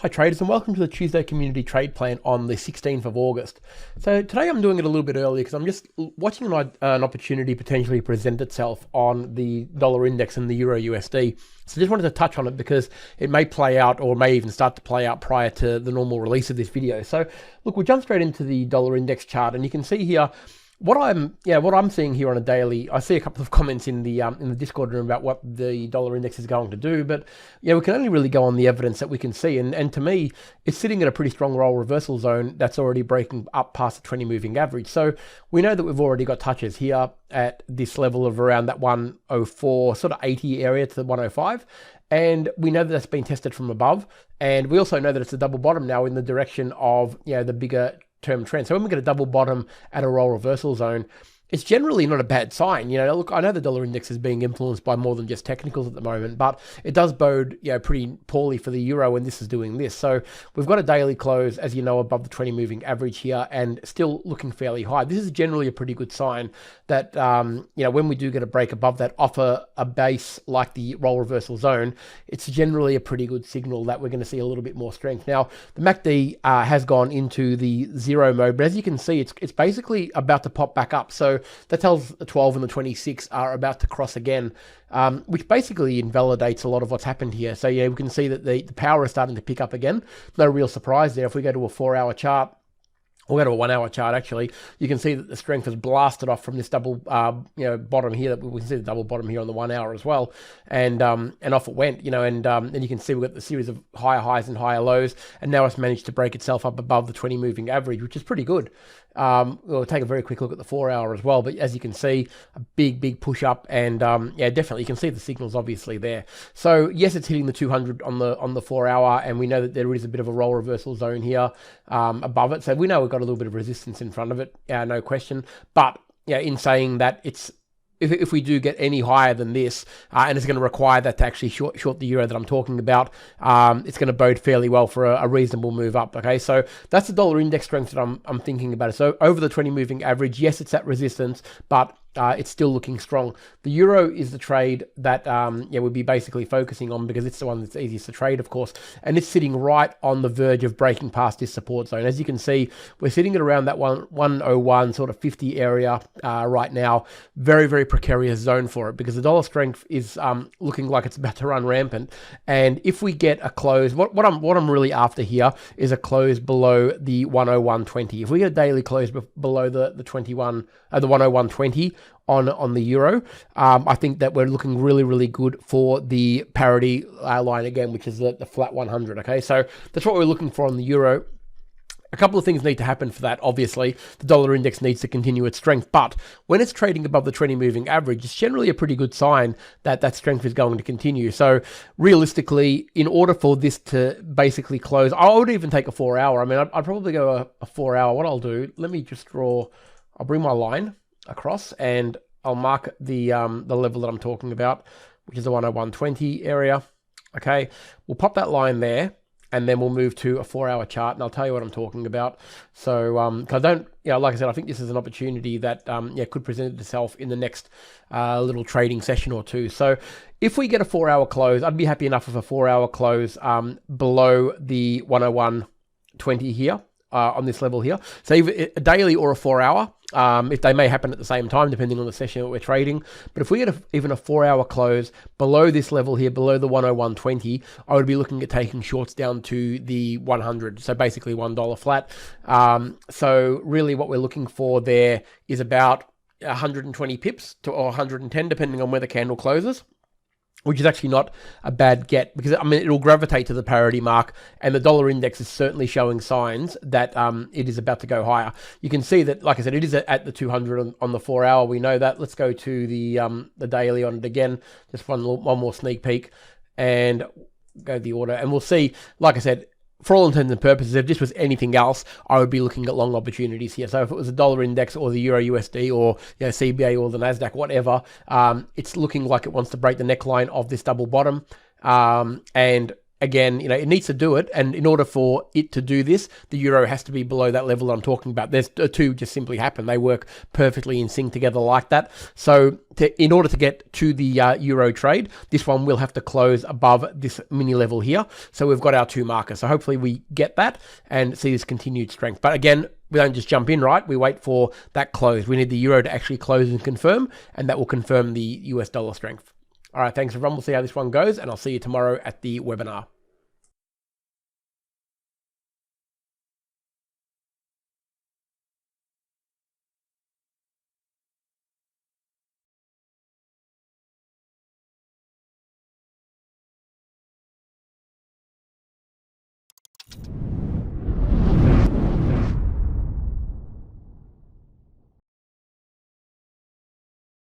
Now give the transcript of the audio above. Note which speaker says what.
Speaker 1: Hi traders, and welcome to the Tuesday Community Trade Plan on the 16th of August. So today I'm doing it a little bit earlier because I'm just watching an opportunity potentially present itself on the dollar index and the Euro USD. So just wanted to touch on it because it may play out or may even start to play out prior to the normal release of this video. So look, we'll jump straight into the dollar index chart, and you can see here what I'm seeing here on a daily. I see a couple of comments in the Discord room about what the dollar index is going to do, but yeah, we can only really go on the evidence that we can see, and to me, it's sitting in a pretty strong role reversal zone that's already breaking up past the 20 moving average. So we know that we've already got touches here at this level of around that 104 sort of 80 area to the 105. And we know that that's been tested from above, and we also know that it's a double bottom now in the direction of the bigger term trend. So when we get a double bottom at a roll reversal zone, it's generally not a bad sign. Look, I know the dollar index is being influenced by more than just technicals at the moment, but it does bode, pretty poorly for the euro when this is doing this. So we've got a daily close, as you know, above the 20 moving average here and still looking fairly high. This is generally a pretty good sign that, when we do get a break above that off a base like the roll reversal zone, it's generally a pretty good signal that we're going to see a little bit more strength. Now, the MACD has gone into the zero mode, but as you can see, it's basically about to pop back up. So that tells the 12 and the 26 are about to cross again, which basically invalidates a lot of what's happened here. So yeah, we can see that the power is starting to pick up again. No real surprise there. If we go to a 4-hour chart, we'll go to a 1-hour chart actually, you can see that the strength has blasted off from this double bottom here. That we can see the double bottom here on the 1 hour as well, and off it went, and you can see we've got the series of higher highs and higher lows, and now it's managed to break itself up above the 20 moving average, which is pretty good. We'll take a very quick look at the 4-hour as well, but as you can see, a big push up, and definitely you can see the signals obviously there. So yes, it's hitting the 200 on the 4-hour, and we know that there is a bit of a roll reversal zone here above it, so we know we've got a little bit of resistance in front of it, no question. But in saying that, it's if we do get any higher than this, and it's going to require that to actually short the euro that I'm talking about, it's going to bode fairly well for a reasonable move up. Okay, so that's the dollar index strength that I'm thinking about. So over the 20 moving average, yes, it's at resistance, but it's still looking strong. The euro is the trade that we'll be basically focusing on because it's the one that's easiest to trade, of course, and it's sitting right on the verge of breaking past this support zone. As you can see, we're sitting at around that 101 sort of 50 area right now. Very precarious zone for it because the dollar strength is looking like it's about to run rampant. And if we get a close, what I'm really after here is a close below the 101.20. If we get a daily close below the 101.20 on the euro, I think that we're looking really good for the parity line again, which is the flat 100. Okay, so that's what we're looking for on the euro. A couple of things need to happen for that. Obviously, the dollar index needs to continue its strength, but when it's trading above the 20 moving average, it's generally a pretty good sign that that strength is going to continue. So realistically, in order for this to basically close, I would even take a 4-hour. I mean, I'd probably go a 4-hour. What I'll do, let me just I'll bring my line across and I'll mark the level that I'm talking about, which is the 101.20 area. Okay, we'll pop that line there, and then we'll move to a 4-hour chart, and I'll tell you what I'm talking about. So, I don't, like I said, I think this is an opportunity that, could present itself in the next little trading session or two. So, if we get a 4-hour close, I'd be happy enough with a 4-hour close below the 101.20 here. On this level here, so either a daily or a 4-hour, if they may happen at the same time depending on the session that we're trading. But if we get even a 4-hour close below this level here, below the 101.20, I would be looking at taking shorts down to the 100, so basically $1 flat. So really what we're looking for there is about 120 pips or 110 depending on where the candle closes, which is actually not a bad get because, I mean, it'll gravitate to the parity mark, and the dollar index is certainly showing signs that it is about to go higher. You can see that, like I said, it is at the 200 on the 4-hour. We know that. Let's go to the daily on it again. Just one more sneak peek and go to the order, and we'll see, like I said, for all intents and purposes, if this was anything else, I would be looking at long opportunities here. So if it was a dollar index or the Euro USD or CBA or the Nasdaq, whatever, it's looking like it wants to break the neckline of this double bottom. And again, it needs to do it. And in order for it to do this, the euro has to be below that level I'm talking about. There's two just simply happen. They work perfectly in sync together like that. So in order to get to the euro trade, this one will have to close above this mini level here. So we've got our two markers. So hopefully we get that and see this continued strength. But again, we don't just jump in, right? We wait for that close. We need the euro to actually close and confirm, and that will confirm the US dollar strength. All right, thanks everyone. We'll see how this one goes, and I'll see you tomorrow at the webinar.